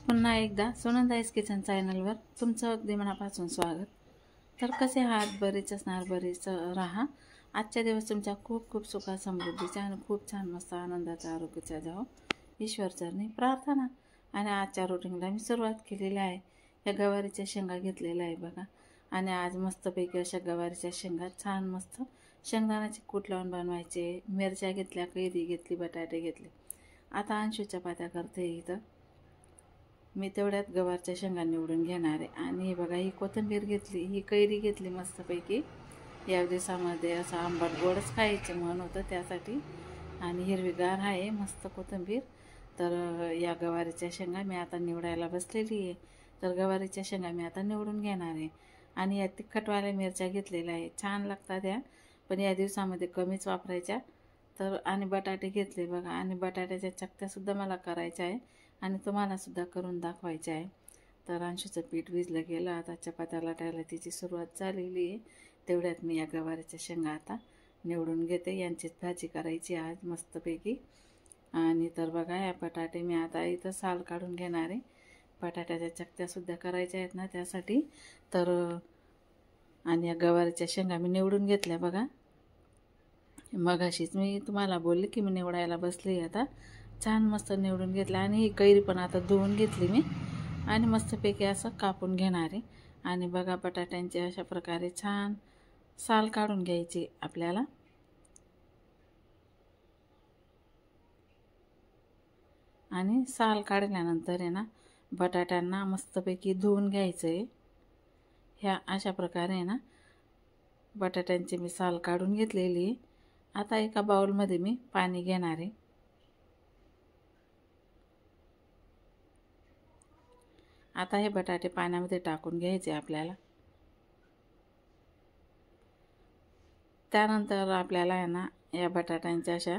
पुन्हा एकदा सुनंदाईज किचन चॅनलवर तुमचं अगदी मनापासून स्वागत. तर कसे आहात? बरेच असणार, बरेच राहा. आजच्या दिवस तुमच्या खूप खूप सुखा समृद्धीचा आणि खूप छान मस्त आनंदाचा आरोग्याचा जावो ईश्वरचरणी प्रार्थना. आणि आजच्या रुटीनला मी सुरुवात केलेली आहे. या गवारीच्या शेंगा घेतलेल्या आहे बघा. आणि आज मस्तपैकी अशा गवारीच्या शेंगा छान मस्त शेंगदाण्याचे कूट लावून बनवायचे. मिरच्या घेतल्या, कैरी घेतली, बटाटे घेतले. आता अंशू चपात्या करते इथं. मी तेवढ्यात गवारच्या शेंगा निवडून घेणार आहे. आणि हे बघा, ही कोथिंबीर घेतली, ही कैरी घेतली मस्तपैकी. या दिवसामध्ये असं आंबट गोडच खायचे म्हण होतं त्यासाठी. आणि हिरवीगार आहे मस्त कोथिंबीर. तर या गवारीच्या शेंगा मी आता निवडायला बसलेली आहे. तर गवारीच्या शेंगा मी आता निवडून घेणार आहे. आणि या तिखटवाल्या मिरच्या घेतलेल्या आहे, छान लागतात या, पण या दिवसामध्ये कमीच वापरायच्या. तर आणि बटाटे घेतले बघा. आणि बटाट्याच्या चकत्यासुद्धा मला करायच्या आहे आणि तुम्हालासुद्धा करून दाखवायचे आहे. तर अंशूचं पीठ भिजलं गेलं, आता चपात्या लाटायला तिची सुरुवात झालेली आहे. तेवढ्यात मी या गवारीच्या शेंगा आता निवडून घेते. यांचीच भाजी करायची आज मस्तपैकी. आणि तर बघा, या बटाटे मी आता इथं साल काढून घेणार आहे. बटाट्याच्या चकत्यासुद्धा करायच्या आहेत ना त्यासाठी. तर आणि या गवारीच्या शेंगा मी निवडून घेतल्या बघा. मगाशीच मी तुम्हाला बोलले की मी निवडायला बसली. आता छान मस्त निवडून घेतलं. आणि ही कैरी पण आता धुवून घेतली मी आणि मस्तपैकी असं कापून घेणार आहे. आणि बघा, बटाट्यांचे अशा प्रकारे छान साल काढून घ्यायची आपल्याला. आणि साल काढल्यानंतर आहे ना, बटाट्यांना मस्तपैकी धुवून घ्यायचं आहे. ह्या अशा प्रकारे आहे ना, बटाट्यांची मी साल काढून घेतलेली आहे. आता एका बाउलमध्ये मी पाणी घेणार आहे. आता हे बटाटे पाण्यामध्ये टाकून घ्यायचे आपल्याला. त्यानंतर आपल्याला आहे ना, या बटाट्यांच्या अशा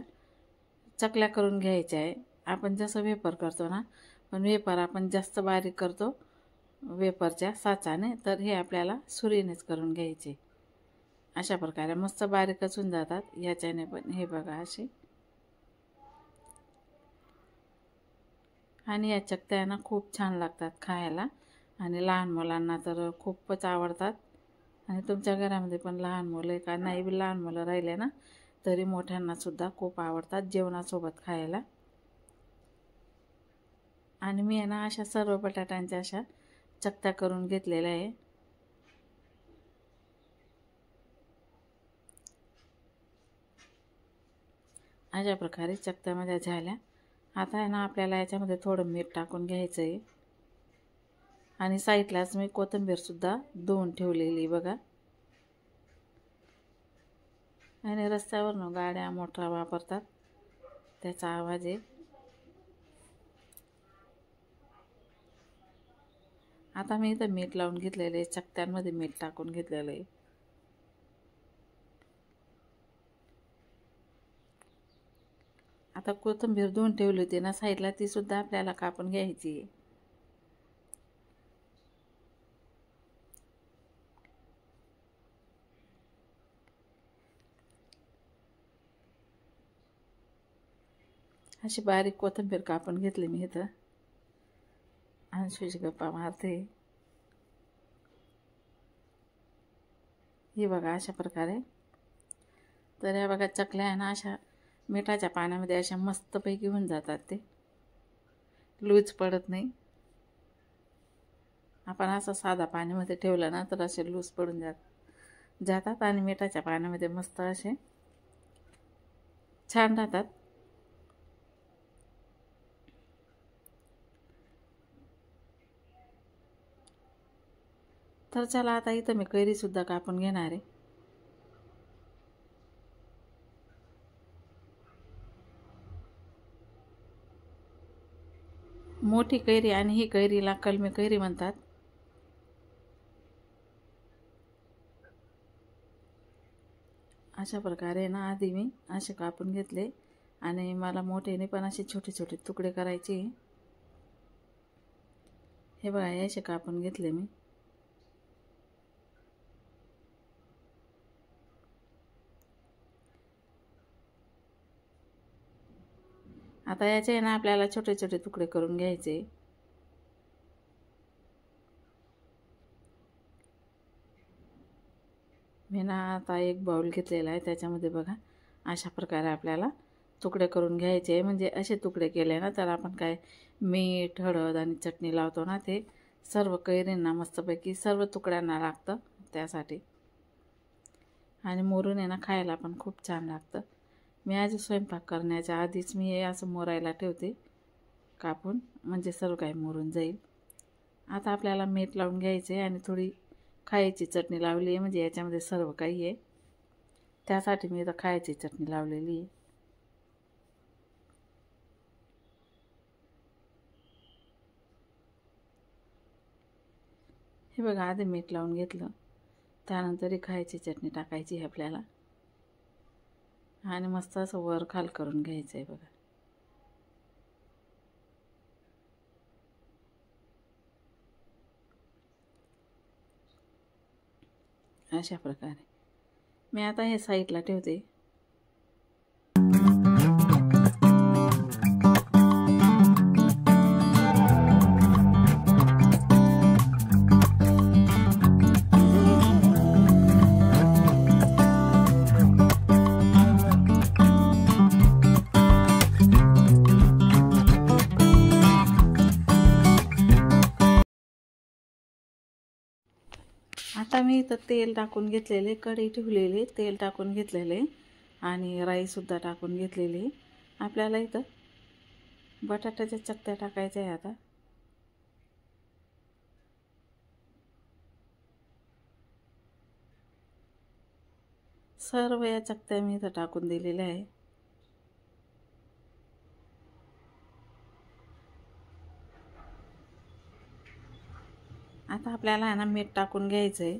चकल्या करून घ्यायच्या आहे. आपण जसं वेपर करतो ना, पण वेपर आपण जास्त बारीक करतो वेपरच्या साचाने, तर हे आपल्याला सुरीनेच करून घ्यायचे. अशा प्रकारे मस्त बारीकच होऊन जातात याच्याने पण. हे बघा असे. आणि या चकत्या ना खूप छान लागतात खायला. आणि लहान मुलांना तर खूपच आवडतात. आणि तुमच्या घरामध्ये पण लहान मुलं का नाही, लहान मुलं राहिले ना तरी मोठ्यांनासुद्धा खूप आवडतात जेवणासोबत खायला. आणि मी आहे ना, अशा सर्व बटाट्यांच्या अशा चकत्या करून घेतलेल्या आहे. अशा प्रकारे चकत्या माझ्या झाल्या. आता आहे ना, आपल्याला याच्यामध्ये थोडं मीठ टाकून घ्यायचं आहे. आणि साईडलाच मी कोथिंबीरसुद्धा धुवून ठेवलेली बघा. आणि रस्त्यावरून गाड्या मोटार वापरतात त्याचा आवाज आहे. आता मी इथं मीठ लावून घेतलेलं आहे, चकत्यांमध्ये मीठ टाकून घेतलेलं आहे. आता कोथिंबीर धुवून ठेवली होती ना साईडला, ती सुद्धा आपल्याला कापून घ्यायची आहे. अशी बारीक कोथिंबीर कापून घेतली मी इथं. अंशूची गप्पा मारते. ही बघा अशा प्रकारे. तर या बघा, चकल्या आहे ना, अशा मिठाच्या पाण्यामध्ये अशा मस्तपैकी होऊन जातात. ते लूज पडत नाही. आपण असं साधा पाण्यामध्ये ठेवलं ना तर असे लूज पडून जातात. आणि मिठाच्या पाण्यामध्ये मस्त असे छान राहतात. तर चला, आता इथं मी कैरीसुद्धा कापून घेणार आहे. मोठी कैरी, आणि ही कैरीला कलमी कैरी म्हणतात. अशा प्रकारे ना आधी मी असे कापून घेतले. आणि मला मोठेने पण असे छोटे छोटे तुकडे करायचे. हे बघा, असे कापून घेतले मी. आता याचे ना आपल्याला छोटे छोटे तुकडे करून घ्यायचे. ना आता एक बाउल घेतलेला आहे, त्याच्यामध्ये बघा अशा प्रकारे आपल्याला तुकडे करून घ्यायचे. म्हणजे असे तुकडे केले ना तर आपण काय मीठ, हळद आणि चटणी लावतो ना, ते सर्व कैरींना मस्तपैकी सर्व तुकड्यांना लागतं त्यासाठी. आणि मोरून आहे ना खायला पण खूप छान लागतं. मी आज स्वयंपाक करण्याच्या आधीच मी हे असं मोरायला ठेवते कापून, म्हणजे सर्व काही मोरून जाईल. आता आपल्याला मीठ लावून घ्यायचे आहे आणि थोडी खायची चटणी लावली आहे, म्हणजे याच्यामध्ये सर्व काही आहे त्यासाठी मी इथं खायची चटणी लावलेली आहे. हे बघा आधी मीठ लावून घेतलं, त्यानंतर ही खायची चटणी टाकायची आहे आपल्याला आणि मस्त असं वर खाल करून घ्यायचं आहे बघा. अशा प्रकारे मी आता हे साईडला ठेवते. आता मी इथं तेल टाकून घेतलेले, कढई ठेवलेली, तेल टाकून घेतलेले आणि राईसुद्धा टाकून घेतलेली. आपल्याला इथं बटाट्याच्या चकत्या टाकायच्या आहे. आता सर्व या चकत्या मी इथं टाकून दिलेल्या आहे. आता आपल्याला आहे ना मीठ टाकून घ्यायचं आहे.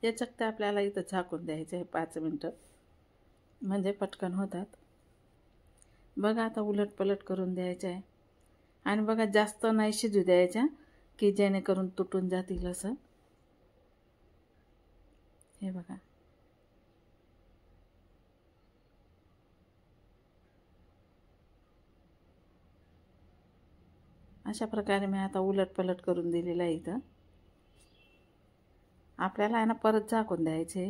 या चकत्या आपल्याला इथं झाकून द्यायचे आहे 5 मिनटं, म्हणजे पटकन होतात. बघा आता उलट पलट करून द्यायचं आहे आणि बघा जास्त नाही शिजू द्यायच्या की जेणेकरून तुटून जातील असं. हे बघा अशा प्रकारे मी आता उलट पलट करून दिलेलं आहे. इथं आपल्याला आहे ना परत झाकून द्यायचे.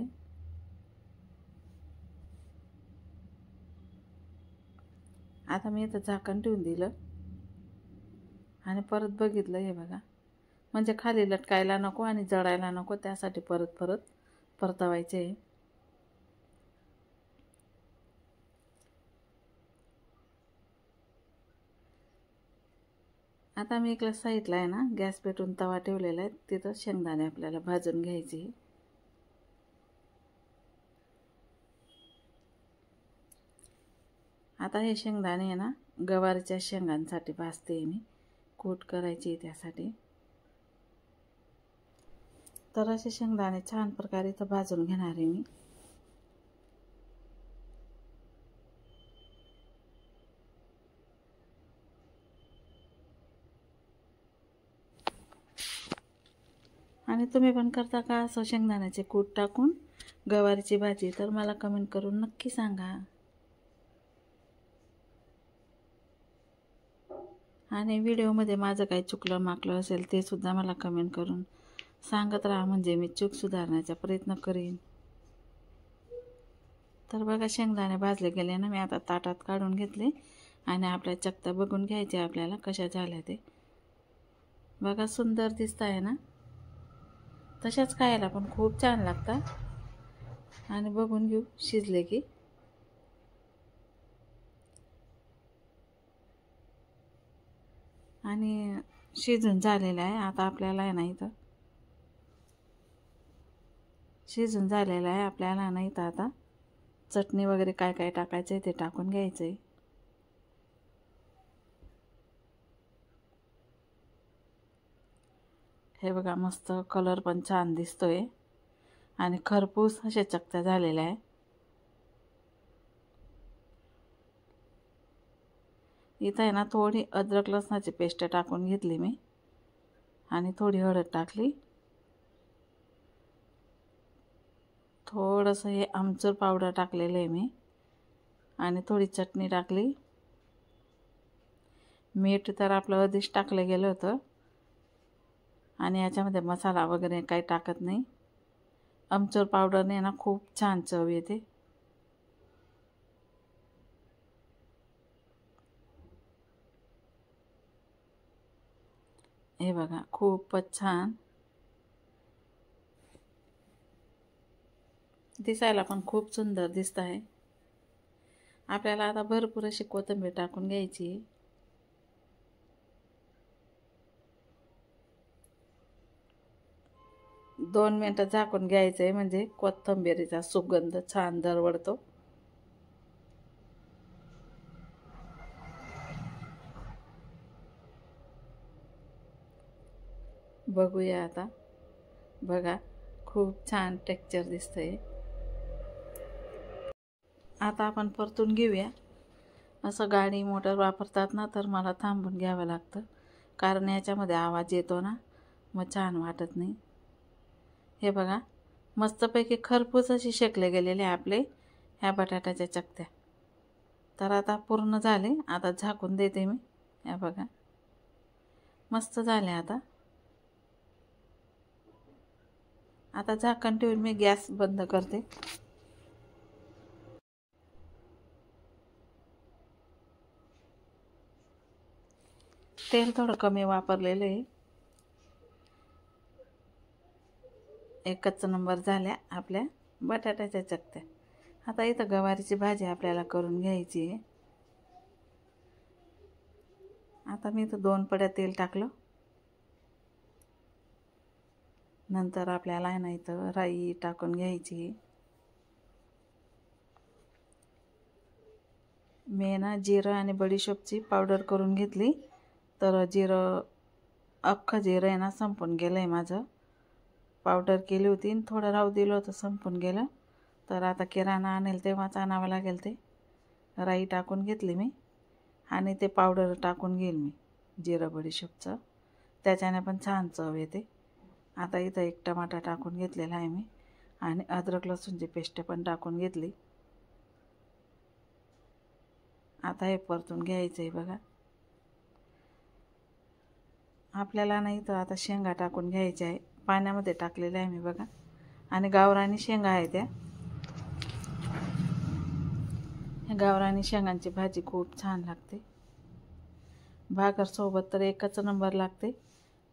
आता मी इथं झाकण ठेवून दिलं आणि परत बघितलं. हे बघा म्हणजे खाली लटकायला नको आणि जळायला नको, त्यासाठी परत परतवायचे. आता मी इकडे साईडला आहे ना गॅस पेटवून तवा ठेवलेला आहे, तिथं शेंगदाणे आपल्याला भाजून घ्यायचे. आता हे शेंगदाणे आहे ना गवारीच्या शेंगांसाठी भाजते मी, कूट करायची त्यासाठी. तर असे शेंगदाणे छान प्रकारे इथं भाजून घेणार आहे मी. आणि तुम्ही पण करता का असं शेंगदाण्याचे कूट टाकून गवारीची भाजी? तर मला कमेंट करून नक्की सांगा. आणि व्हिडिओमध्ये माझं काही चुकलं माकलं असेल ते सुद्धा मला कमेंट करून सांगत राहा, म्हणजे मी चूक सुधारण्याचा प्रयत्न करीन. तर बघा शेंगदाणे भाजले गेले ना, मी आता ताटात काढून घेतले आणि आपल्या चकत्या बघून घ्यायचे आपल्याला कशा झाल्या ते. बघा सुंदर दिसत आहे ना, तशाच खायला पण खूप छान लागतात. आणि बघून घेऊ शिजले की. आणि शिजून झालेलं आहे. आता आपल्याला आहे ना इथं शिजून झालेलं आहे, आपल्याला नाही तर आता चटणी वगैरे काय काय टाकायचं आहे ते टाकून घ्यायचं आहे. हे बघा मस्त कलर पण छान दिसतोय आणि खरपूस अशा चकत्या झालेल्या आहे. इथं आहे ना थोडी अद्रक लसणाची पेस्ट टाकून घेतली मी आणि थोडी हळद टाकली. थोडंसं हे आमचूर पावडर टाकलेलं आहे मी आणि थोडी चटणी टाकली. मीठ तर आपलं आधीच टाकलं गेलं होतं आणि याच्यामध्ये मसाला वगैरे काही टाकत नाही. आमचूर पावडरने ना खूप छान चव येते. हे बघा खूपच छान दिसायला पण खूप सुंदर दिसत आहे. आपल्याला आता भरपूर अशी कोथिंबीर टाकून घ्यायची. 2 मिनिटं झाकून घ्यायचं आहे म्हणजे कोथिंबीरीचा सुगंध छान दरवळतो. बघूया आता. बघा खूप छान टेक्स्चर दिसतंय. आता आपण परतून घेऊया. असं गाडी मोटर वापरतात ना तर मला थांबून घ्यावं लागतं, कारण याच्यामध्ये आवाज येतो ना, मग छान वाटत नाही. हे बघा मस्तपैकी खरपूस अशी शेकले गेलेले आपले ह्या बटाट्याच्या चकत्या. तर आता पूर्ण झाले. आता झाकून देते मी. हे बघा मस्त झाले. आता झाकण ठेवून मी गॅस बंद करते. तेल थोडं कमी वापरलेलं आहे. एकच नंबर झाल्या आपल्या बटाट्याच्या चकत्या. आता इथं गवारीची भाजी आपल्याला करून घ्यायची आहे. आता मी इथं 2 पड्या तेल टाकलं. नंतर आपल्याला ना इथं राई टाकून घ्यायची. मी ना जिरं आणि बडीशोपची पावडर करून घेतली. तर जिरं अख्खं जिरं आहे ना संपून गेलं आहे माझं. पावडर केली होती आणि थोडं राहू दिलं होतं, संपून गेलं. तर आता किराणा आणेल तेव्हाच आणावं लागेल ते. राई टाकून घेतली मी आणि ते पावडर टाकून घेईल मी जिरं बडीशोपचं. त्याच्याने पण छान चव येते. आता इथं 1 टमाटा टाकून घेतलेला आहे मी आणि अद्रक लसूणची पेस्ट पण टाकून घेतली. आता हे परतून घ्यायचं आहे. बघा आपल्याला नाही तर आता शेंगा टाकून घ्यायच्या आहे. पाण्यामध्ये टाकलेल्या आहे मी बघा. आणि गावरानी शेंगा आहे त्या. गावरानी शेंगांची भाजी खूप छान लागते. भाकरसोबत तर एकच नंबर लागते.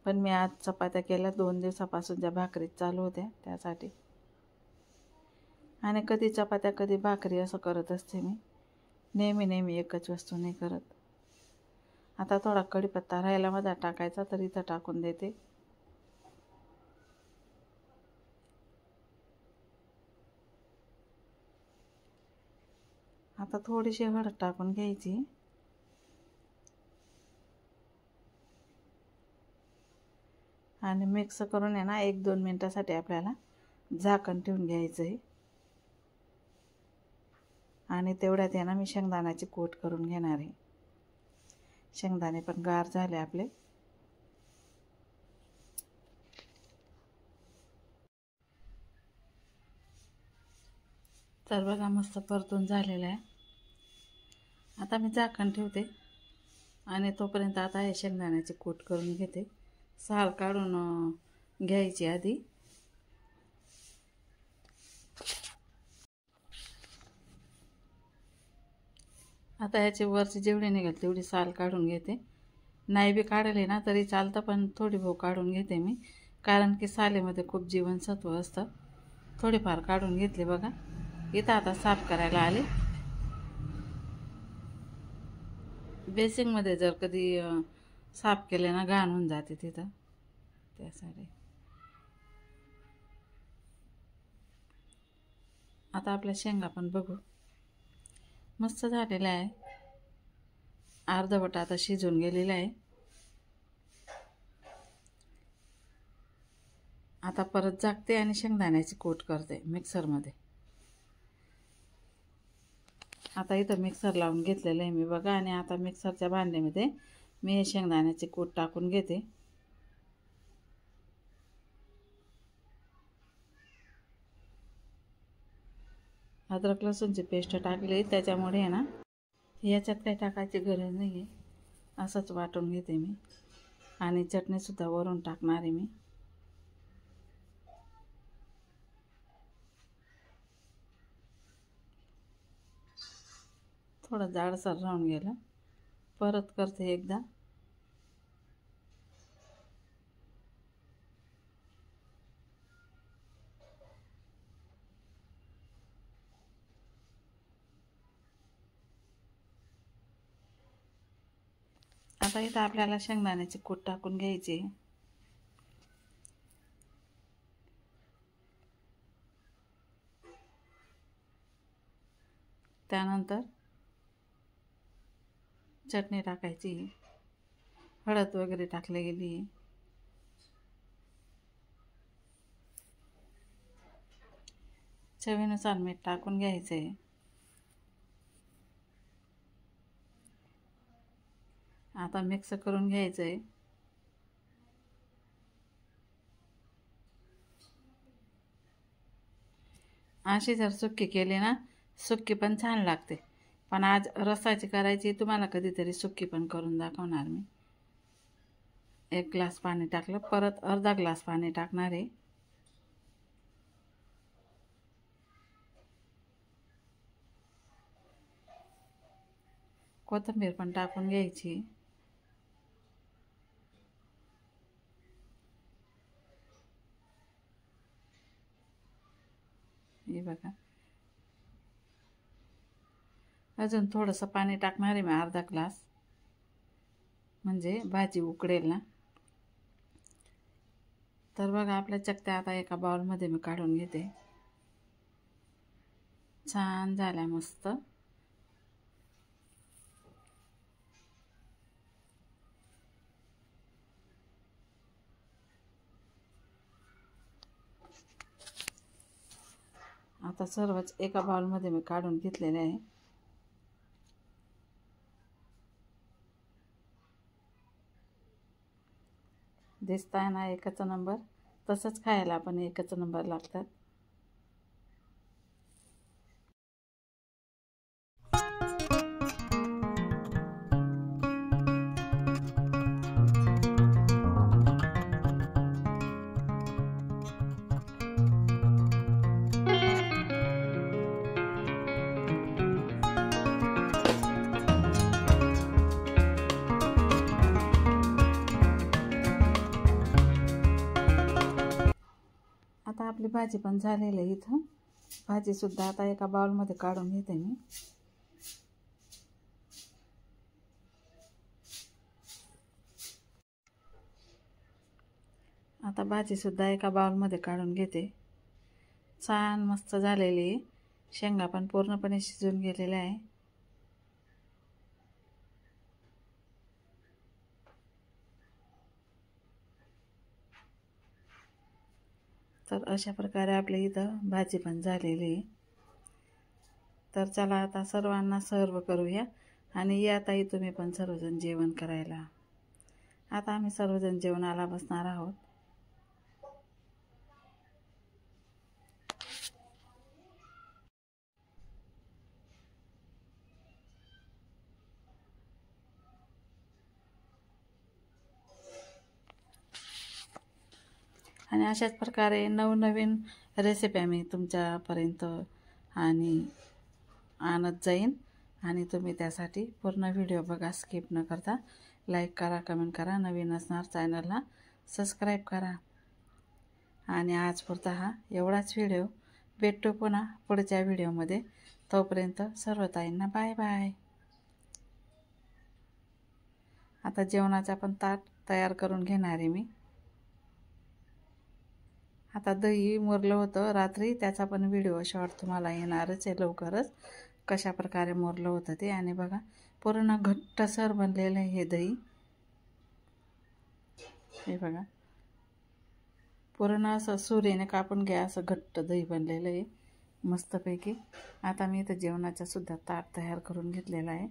पण मी आज चपात्या केल्या. 2 दिवसापासून ज्या भाकरी चालू होत्या त्यासाठी. आणि कधी चपात्या कधी भाकरी असं करत असते मी. नेहमी एकच वस्तू नाही करत. आता थोडा कढीपत्ता राहिला माझा टाकायचा तर इथं टाकून देते. आता थोडीशी हळद टाकून घ्यायची आणि मिक्स करून आहे ना 1-2 मिनिटासाठी आपल्याला झाकण ठेवून घ्यायचं आहे. आणि तेवढ्यात आहे ना मी शेंगदाण्याची कूट करून घेणार आहे. शेंगदाणे पण गार झाले आपले. तर बघा मस्त परतून झालेलं आहे. आता मी झाकण ठेवते आणि तोपर्यंत आता हे शेंगदाण्याची कूट करून घेते. साल काढून घ्यायची आधी. आता ह्याची वरची जेवढी निघेल तेवढी साल काढून घेते. नाही बी काढले ना तरी चालतं, पण थोडी भाऊ काढून घेते मी, कारण की सालेमध्ये खूप जीवनसत्व असतं. थोडीफार काढून घेतली बघा. इथं आता साफ करायला आले. बेसिंगमध्ये जर कधी साफ केले ना घाण होऊन जाते तिथं, त्यासाठी. आता आपल्या शेंगा पण बघू. मस्त झालेला आहे. अर्धवट आता शिजून गेलेला आहे. आता परत झाकते आणि शेंगदाण्याची कूट करते मिक्सरमध्ये. आता इथं मिक्सर लावून घेतलेलं आहे मी बघा. आणि आता मिक्सरच्या भांड्यामध्ये मी हे शेंगदाण्याची कूट टाकून घेते. अद्रक लसूणची पेस्ट टाकली त्याच्यामुळे आहे ना याच्यात काही टाकायची गरज नाही आहे, असंच वाटून घेते मी. आणि चटणीसुद्धा वरून टाकणार आहे मी. थोडं जाडसर राहून गेलं, परत करते एकदा. आता इथं आपल्याला शेंगदाण्याचे कूट टाकून घ्यायचे. त्यानंतर चटणी टाकायची, हळद वगैरे टाकली गेली. चवीनुसार मीठ टाकून घ्यायचे. आता मिक्स करून घ्यायचंय. अशी जर सुक्की केली ना, सुक्की पण छान लागते. पण आज रसाची करायची, तुम्हाला कधीतरी सुक्की पण करून दाखवणार मी. 1 ग्लास पाणी टाकलं, परत अर्धा ग्लास पाणी टाकणार आहे. कोथिंबीर पण टाकून घ्यायची. हे बघा, अजून थोडंसं पाणी टाकणार आहे मी, अर्धा ग्लास, म्हणजे भाजी उकडेल ना. तर बघा आपल्या चकत्या आता एका बाउलमध्ये मी काढून घेते. छान झाल्या मस्त. आता सर्वच एका बाउलमध्ये मी काढून घेतलेले आहे. दिसताय ना एकच नंबर. तसंच खायला पण एकच नंबर लागतात. आता आपली भाजी पण झालेली आहे. इथं भाजीसुद्धा आता एका बाउलमध्ये काढून घेते मी. आता भाजीसुद्धा एका बाउलमध्ये काढून घेते. छान मस्त झालेली आहे. शेंगा पण पूर्णपणे शिजून गेलेल्या आहे. तर अशा प्रकारे आपल्या इथं भाजी पण झालेली आहे. तर चला आता सर्वांना सर्व करूया. आणि या ताई तुम्ही पण सर्वजण जेवण करायला. आता आम्ही सर्वजण जेवणाला बसणार आहोत. आणि अशाच प्रकारे नवनवीन रेसिपी मी तुमच्यापर्यंत आणत जाईन. आणि तुम्ही त्यासाठी पूर्ण व्हिडिओ बघा, स्किप न करता. लाईक करा, कमेंट करा. नवीन असणार चॅनलला सबस्क्राईब करा. आणि आज पुरता हा एवढाच व्हिडिओ. भेटू पुन्हा पुढच्या व्हिडिओमध्ये. तोपर्यंत सर्व ताईंना बाय बाय. आता जेवणाचा पण ताट तयार करून घेणार आहे मी. आता दही मुरलं होतं रात्री, त्याचा पण व्हिडिओ शॉर्ट तुम्हाला येणारच आहे लवकरच, कशा प्रकारे मुरलं होतं ते. आणि बघा पूर्ण घट्टसर बनलेलं आहे हे दही. हे बघा पूर्ण असं सुरीने कापून घ्या, असं घट्ट दही बनलेलं आहे मस्तपैकी. आता मी इथं जेवणाचा सुद्धा ताट तयार करून घेतलेला आहे.